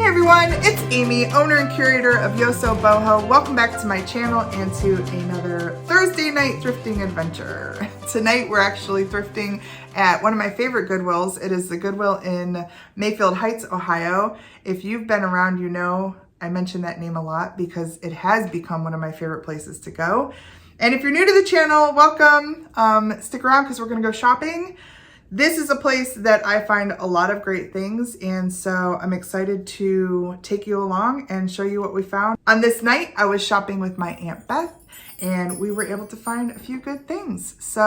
everyone, it's Amy, owner and curator of YosoBoho. Welcome back to my channel and to another Thursday night thrifting adventure. Tonight we're actually thrifting at one of my favorite Goodwills. It is the Goodwill in Mayfield Heights, Ohio. If you've been around, you know I mention that name a lot because it has become one of my favorite places to go. And if you're new to the channel, welcome. Stick around because we're gonna go shopping. This is a place that I find a lot of great things, and so I'm excited to take you along and show you what we found. On this night, I was shopping with my Aunt Beth, and we were able to find a few good things. So,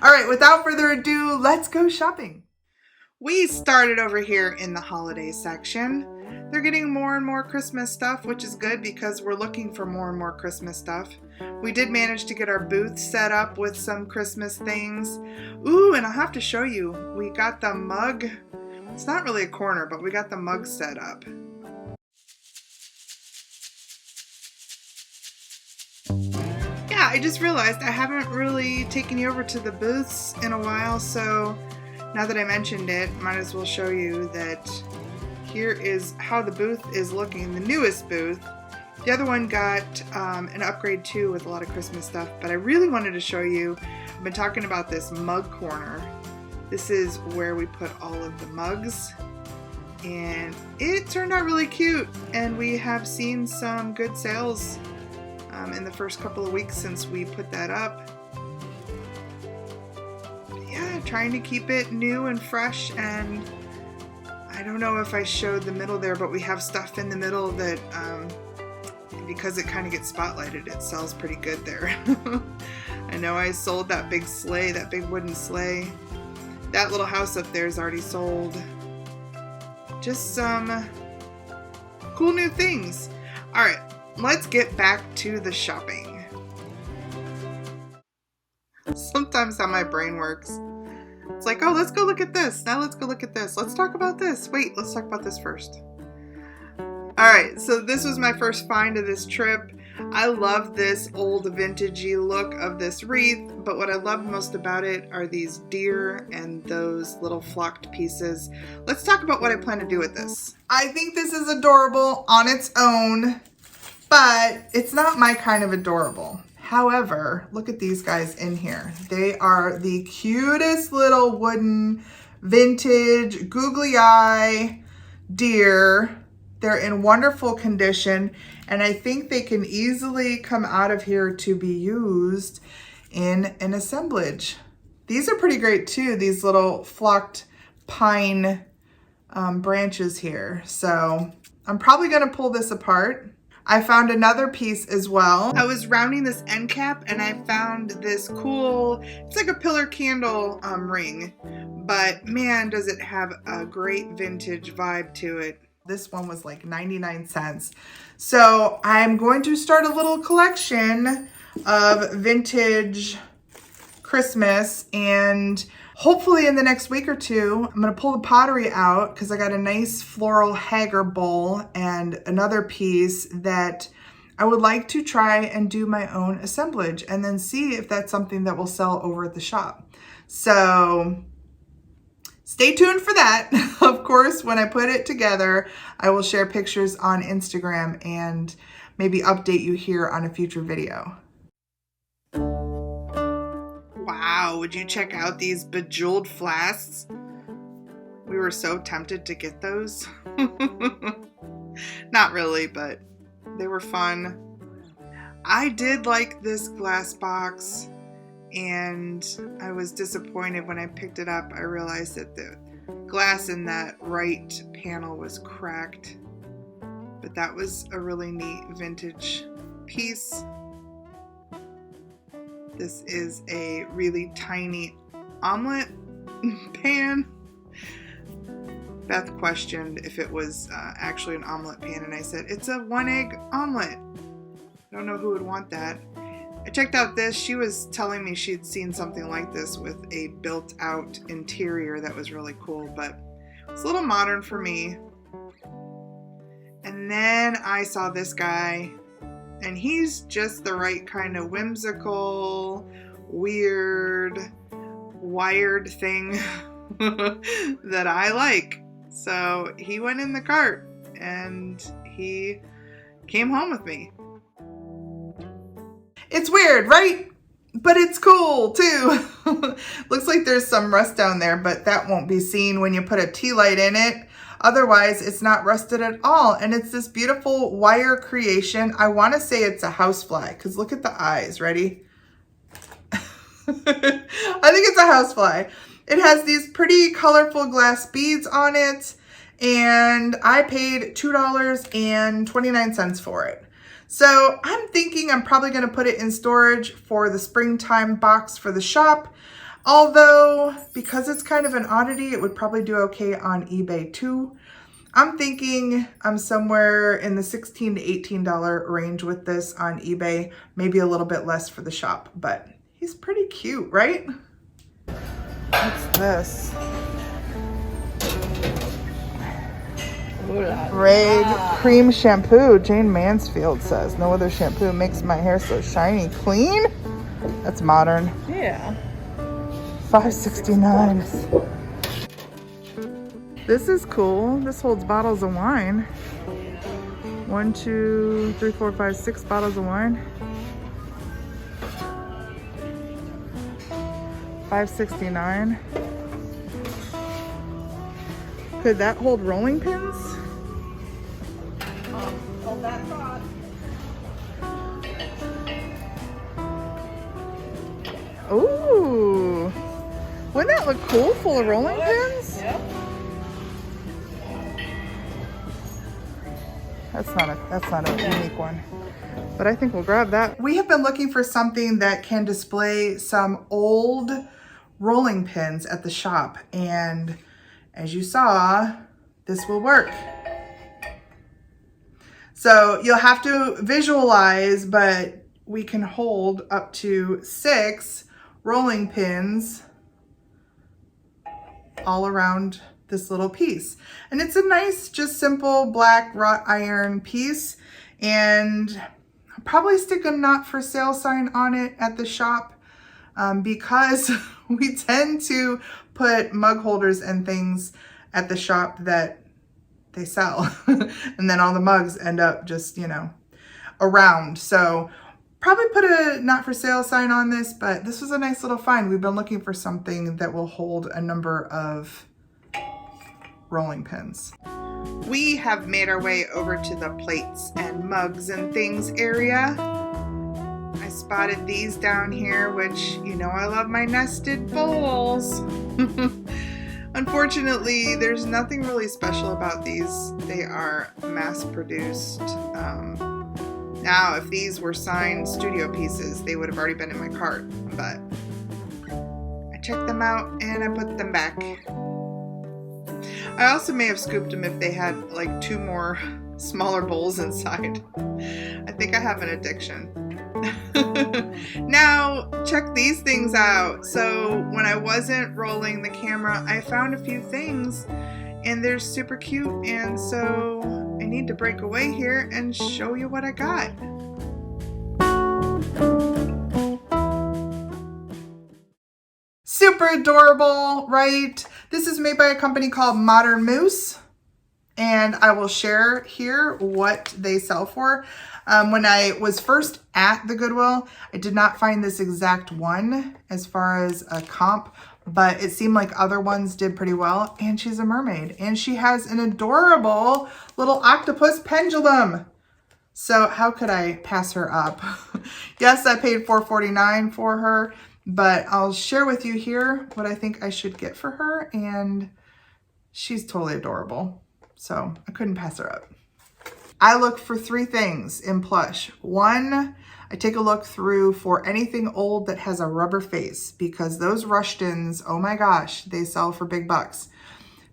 all right, without further ado, let's go shopping. We started over here in the holiday section. They're getting more and more Christmas stuff, which is good because we're looking for more and more Christmas stuff. We did manage to get our booth set up with some Christmas things. Ooh, and I'll have to show you. We got the mug. It's not really a corner, but we got the mug set up. Yeah, I just realized I haven't really taken you over to the booths in a while, so now that I mentioned it, might as well show you that here is how the booth is looking, the newest booth. The other one got an upgrade too with a lot of Christmas stuff, but I really wanted to show you, I've been talking about this mug corner. This is where we put all of the mugs, and it turned out really cute, and we have seen some good sales in the first couple of weeks since we put that up. But yeah, trying to keep it new and fresh, and I don't know if I showed the middle there, but we have stuff in the middle that because it kind of gets spotlighted, it sells pretty good there. I know I sold that big sleigh, that big wooden sleigh. That little house up there is already sold. Just some cool new things. All right, let's get back to the shopping. Sometimes how my brain works. It's like, oh, let's go look at this. Now let's go look at this. Let's talk about this. Wait, let's talk about this first. All right, so this was my first find of this trip. I love this old vintagey look of this wreath, but what I love most about it are these deer and those little flocked pieces. Let's talk about what I plan to do with this. I think this is adorable on its own, but it's not my kind of adorable. However, look at these guys in here. They are the cutest little wooden vintage googly eye deer. They're in wonderful condition, and I think they can easily come out of here to be used in an assemblage. These are pretty great too, these little flocked pine branches here. So I'm probably gonna pull this apart. I found another piece as well. I was rounding this end cap and I found this cool, it's like a pillar candle ring, but man, does it have a great vintage vibe to it. This one was like 99 cents. So I'm going to start a little collection of vintage Christmas, and hopefully in the next week or two, I'm gonna pull the pottery out because I got a nice floral Hager bowl and another piece that I would like to try and do my own assemblage and then see if that's something that will sell over at the shop. So stay tuned for that. Of course, when I put it together, I will share pictures on Instagram and maybe update you here on a future video. Wow, would you check out these bejeweled flasks? We were so tempted to get those. Not really, but they were fun. I did like this glass box, and I was disappointed when I picked it up. I realized that the glass in that right panel was cracked, but that was a really neat vintage piece. This is a really tiny omelet pan. Beth questioned if it was actually an omelet pan, and I said, it's a 1-egg omelet. I don't know who would want that. I checked out this. She was telling me she'd seen something like this with a built-out interior that was really cool, but it's a little modern for me. And then I saw this guy, and he's just the right kind of whimsical, weird, wired thing that I like. So he went in the cart, and he came home with me. It's weird, right? But it's cool too. Looks like there's some rust down there, but that won't be seen when you put a tea light in it. Otherwise, it's not rusted at all. And it's this beautiful wire creation. I want to say it's a housefly because look at the eyes. Ready? I think it's a housefly. It has these pretty colorful glass beads on it. And I paid $2.29 for it. So I'm thinking I'm probably going to put it in storage for the springtime box for the shop. Although, because it's kind of an oddity, it would probably do okay on eBay too. I'm thinking I'm somewhere in the $16 to $18 range with this on eBay. Maybe a little bit less for the shop, but he's pretty cute, right? What's this? Raid cream shampoo. Jane Mansfield says, no other shampoo makes my hair so shiny clean. That's modern. Yeah. $5.69. This is cool. This holds bottles of wine. 1, 2, 3, 4, 5, 6 bottles of wine. $5.69. Could that hold rolling pins? Hold that thought. Ooh. Wouldn't that look cool? Full of rolling pins? Yep. That's not a unique one. But I think we'll grab that. We have been looking for something that can display some old rolling pins at the shop. And as you saw, this will work. So you'll have to visualize, but we can hold up to 6 rolling pins all around this little piece. And it's a nice, just simple black wrought iron piece. And I'll probably stick a not for sale sign on it at the shop because we tend to put mug holders and things at the shop that they sell. And then all the mugs end up just, you know, around. So probably put a not for sale sign on this, but this was a nice little find. We've been looking for something that will hold a number of rolling pins. We have made our way over to the plates and mugs and things area. I spotted these down here, which, you know, I love my nested bowls. Unfortunately, there's nothing really special about these. They are mass produced. Now, if these were signed studio pieces, they would have already been in my cart, but I checked them out and I put them back. I also may have scooped them if they had like 2 more smaller bowls inside. I think I have an addiction. Now, check these things out. So when I wasn't rolling the camera, I found a few things and they're super cute. And so I need to break away here and show you what I got. Super adorable, right? This is made by a company called Modern Moose, and I will share here what they sell for. When I was first at the Goodwill, I did not find this exact one as far as a comp, but it seemed like other ones did pretty well. And she's a mermaid, and she has an adorable little octopus pendulum. So how could I pass her up? Yes, I paid $4.49 for her, but I'll share with you here what I think I should get for her, and she's totally adorable. So I couldn't pass her up. I look for 3 things in plush. 1, I take a look through for anything old that has a rubber face, because those Rushtons, oh my gosh, they sell for big bucks.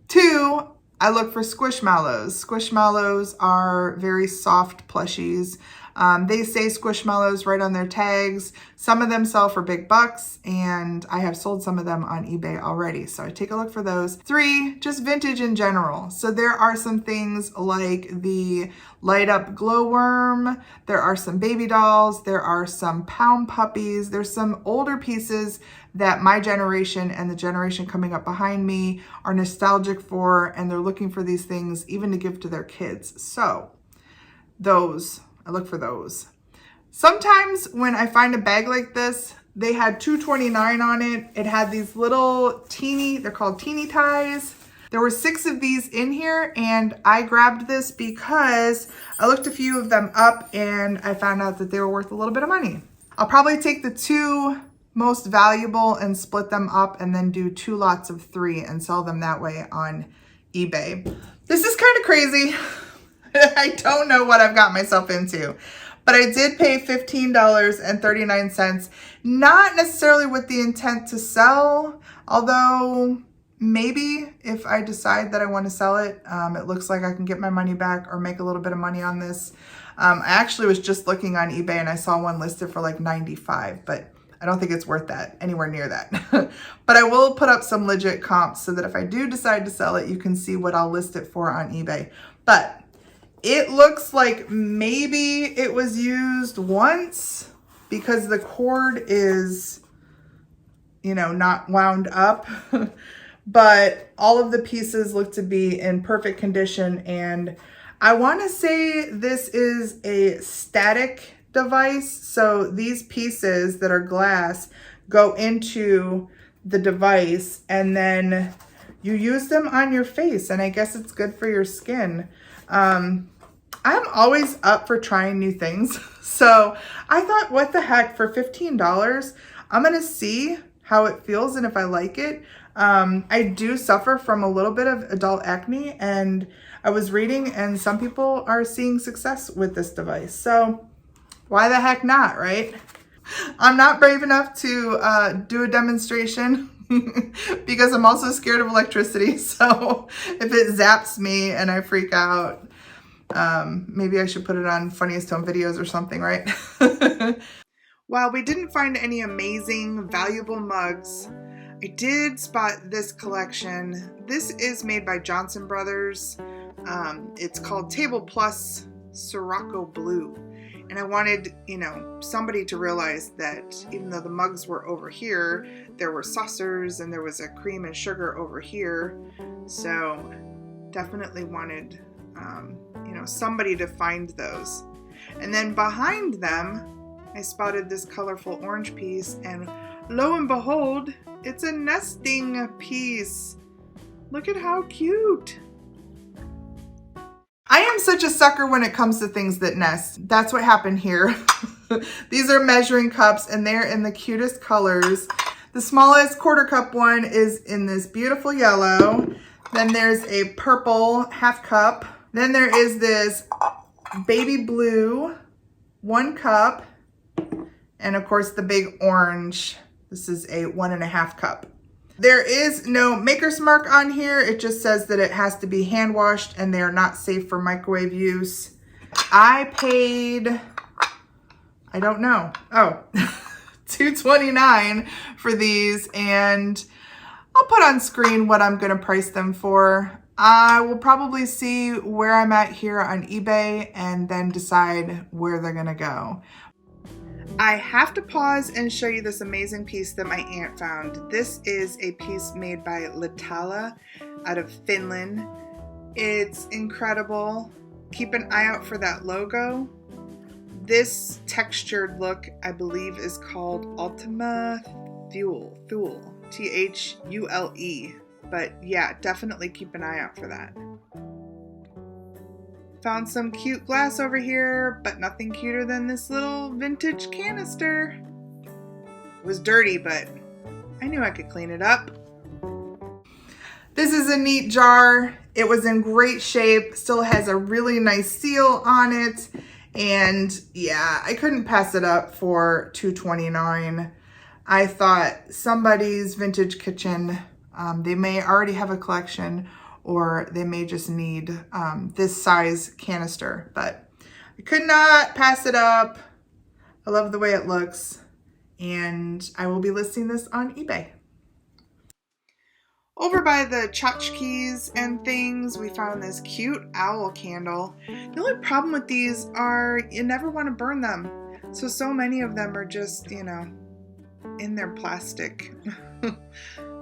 2, I look for squishmallows. Squishmallows are very soft plushies. They say Squishmallows right on their tags. Some of them sell for big bucks, and I have sold some of them on eBay already. So I take a look for those. 3, just vintage in general. So there are some things like the light up glowworm. There are some baby dolls. There are some pound puppies. There's some older pieces that my generation and the generation coming up behind me are nostalgic for, and they're looking for these things even to give to their kids. So those, I look for those. Sometimes when I find a bag like this, they had $2.29 on it. It had these little teeny, they're called teeny ties. There were 6 of these in here, and I grabbed this because I looked a few of them up and I found out that they were worth a little bit of money. I'll probably take the 2 most valuable and split them up and then do 2 lots of 3 and sell them that way on eBay. This is kind of crazy. I don't know what I've got myself into, but I did pay $15.39, not necessarily with the intent to sell, although maybe if I decide that I want to sell it, it looks like I can get my money back or make a little bit of money on this. I actually was just looking on eBay and I saw one listed for like $95, but I don't think it's worth that, anywhere near that. But I will put up some legit comps so that if I do decide to sell it, you can see what I'll list it for on eBay. But it looks like maybe it was used once because the cord is, you know, not wound up. But all of the pieces look to be in perfect condition. And I want to say this is a static device. So these pieces that are glass go into the device and then you use them on your face, and I guess it's good for your skin. I'm always up for trying new things. So I thought, what the heck, for $15, I'm going to see how it feels and if I like it. I do suffer from a little bit of adult acne, and I was reading and some people are seeing success with this device. So why the heck not, right? I'm not brave enough to do a demonstration because I'm also scared of electricity. So if it zaps me and I freak out, maybe I should put it on Funniest Home Videos or something, right? While we didn't find any amazing, valuable mugs, I did spot this collection. This is made by Johnson Brothers. It's called Table Plus Sirocco Blue. And I wanted, you know, somebody to realize that even though the mugs were over here, there were saucers and there was a cream and sugar over here. So definitely wanted, you know, somebody to find those. And then behind them, I spotted this colorful orange piece, and lo and behold, it's a nesting piece. Look at how cute. I am such a sucker when it comes to things that nest. That's what happened here. These are measuring cups and they're in the cutest colors. The smallest quarter cup one is in this beautiful yellow. Then there's a purple half cup. Then there is this baby blue 1 cup. And of course the big orange. This is a 1.5 cup. There is no maker's mark on here. It just says that it has to be hand washed and they are not safe for microwave use. I paid, I don't know. Oh, $2.29 for these, and I'll put on screen what I'm gonna price them for. I will probably see where I'm at here on eBay and then decide where they're gonna go. I have to pause and show you this amazing piece that my aunt found. This is a piece made by Littala out of Finland. It's incredible. Keep an eye out for that logo. This textured look, I believe, is called Ultima Thule, Thule. But yeah, definitely keep an eye out for that. Found some cute glass over here, but nothing cuter than this little vintage canister. It was dirty, but I knew I could clean it up. This is a neat jar. It was in great shape, still has a really nice seal on it. And yeah, I couldn't pass it up for $2.29. I thought somebody's vintage kitchen, they may already have a collection, or they may just need this size canister. But I could not pass it up. I love the way it looks, and I will be listing this on eBay. Over by the tchotchkes and things, we found this cute owl candle. The only problem with these are you never want to burn them. So many of them are just, you know, in their plastic.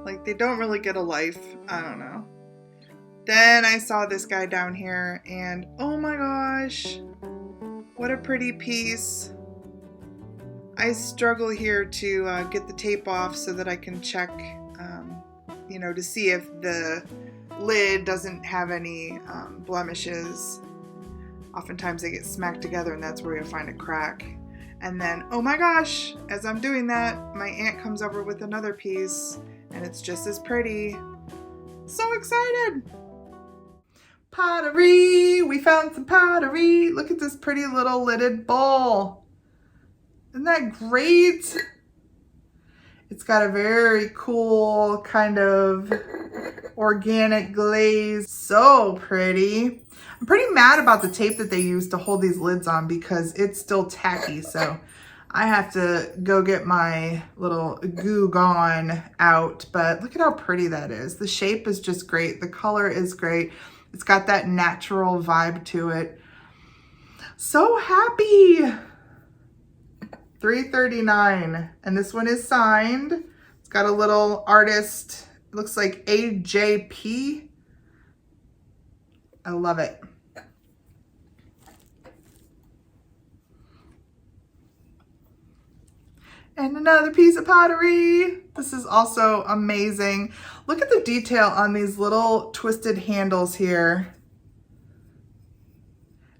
Like they don't really get a life. I don't know. Then I saw this guy down here and oh my gosh, what a pretty piece. I struggle here to get the tape off so that I can check you know, to see if the lid doesn't have any blemishes. Oftentimes they get smacked together and that's where you'll find a crack. And then, oh my gosh, as I'm doing that, my aunt comes over with another piece and it's just as pretty. So excited! Pottery! We found some pottery! Look at this pretty little lidded bowl. Isn't that great? It's got a very cool kind of organic glaze. So pretty. I'm pretty mad about the tape that they use to hold these lids on because it's still tacky. So I have to go get my little Goo Gone out. But look at how pretty that is. The shape is just great. The color is great. It's got that natural vibe to it. So happy. $3.39, and this one is signed. It's got a little artist, it looks like AJP. I love it. And another piece of pottery. This is also amazing. Look at the detail on these little twisted handles here.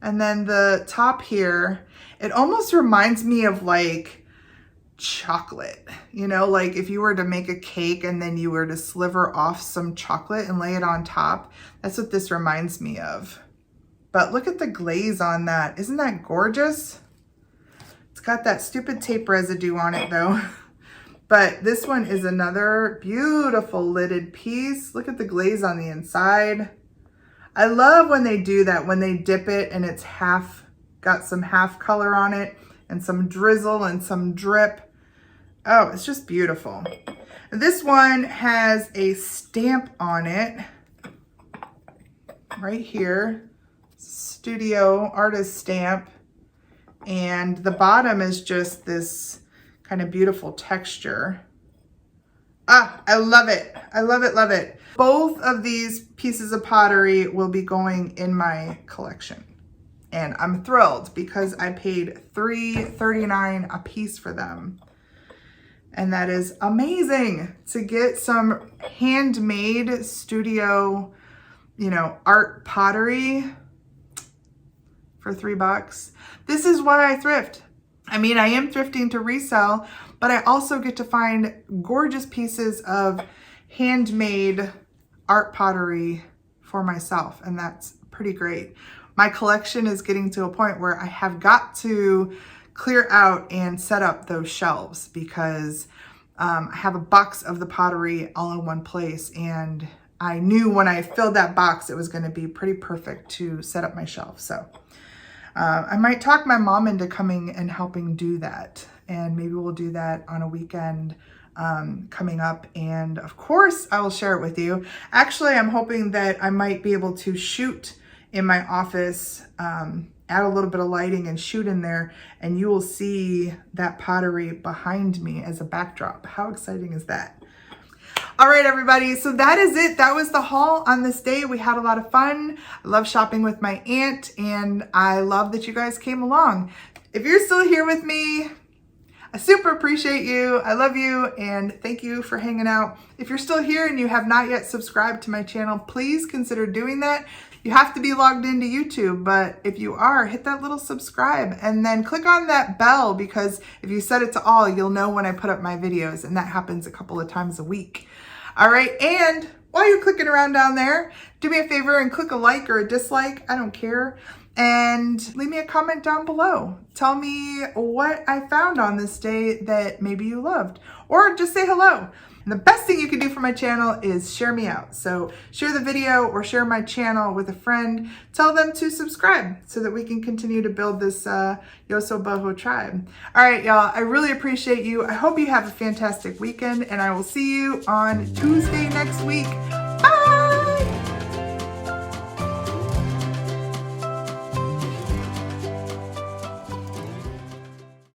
And then the top here, it almost reminds me of like chocolate, you know, like if you were to make a cake and then you were to sliver off some chocolate and lay it on top, that's what this reminds me of. But look at the glaze on that. Isn't that gorgeous? It's got that stupid tape residue on it though. But this one is another beautiful lidded piece. Look at the glaze on the inside. I love when they do that, when they dip it and it's got some half color on it and some drizzle and some drip. Oh, it's just beautiful. This one has a stamp on it right here, studio artist stamp. And the bottom is just this kind of beautiful texture. Ah, I love it. I love it, love it. Both of these pieces of pottery will be going in my collection. And I'm thrilled because I paid $3.39 a piece for them. And that is amazing to get some handmade studio, you know, art pottery for $3. This is why I thrift. I mean, I am thrifting to resell, but I also get to find gorgeous pieces of handmade art pottery for myself, and that's pretty great. My collection is getting to a point where I have got to clear out and set up those shelves because I have a box of the pottery all in one place, and I knew when I filled that box it was going to be pretty perfect to set up my shelf. So I might talk my mom into coming and helping do that, and maybe we'll do that on a weekend coming up, and of course I will share it with you. Actually, I'm hoping that I might be able to shoot in my office, add a little bit of lighting and shoot in there, and you will see that pottery behind me as a backdrop. How exciting is that? All right, everybody, so that is it. That was the haul on this day. We had a lot of fun. I love shopping with my aunt, and I love that you guys came along. If you're still here with me, I super appreciate you. I love you, and thank you for hanging out. If you're still here and you have not yet subscribed to my channel, please consider doing that. You have to be logged into YouTube, but if you are, hit that little subscribe and then click on that bell, because if you set it to all, you'll know when I put up my videos, and that happens a couple of times a week. All right, and while you're clicking around down there, do me a favor and click a like or a dislike, I don't care, and leave me a comment down below. Tell me what I found on this day that maybe you loved, or just say hello. And the best thing you can do for my channel is share me out. So share the video or share my channel with a friend. Tell them to subscribe so that we can continue to build this YosoBoho tribe. All right, y'all, I really appreciate you. I hope you have a fantastic weekend, and I will see you on Tuesday next week. Bye!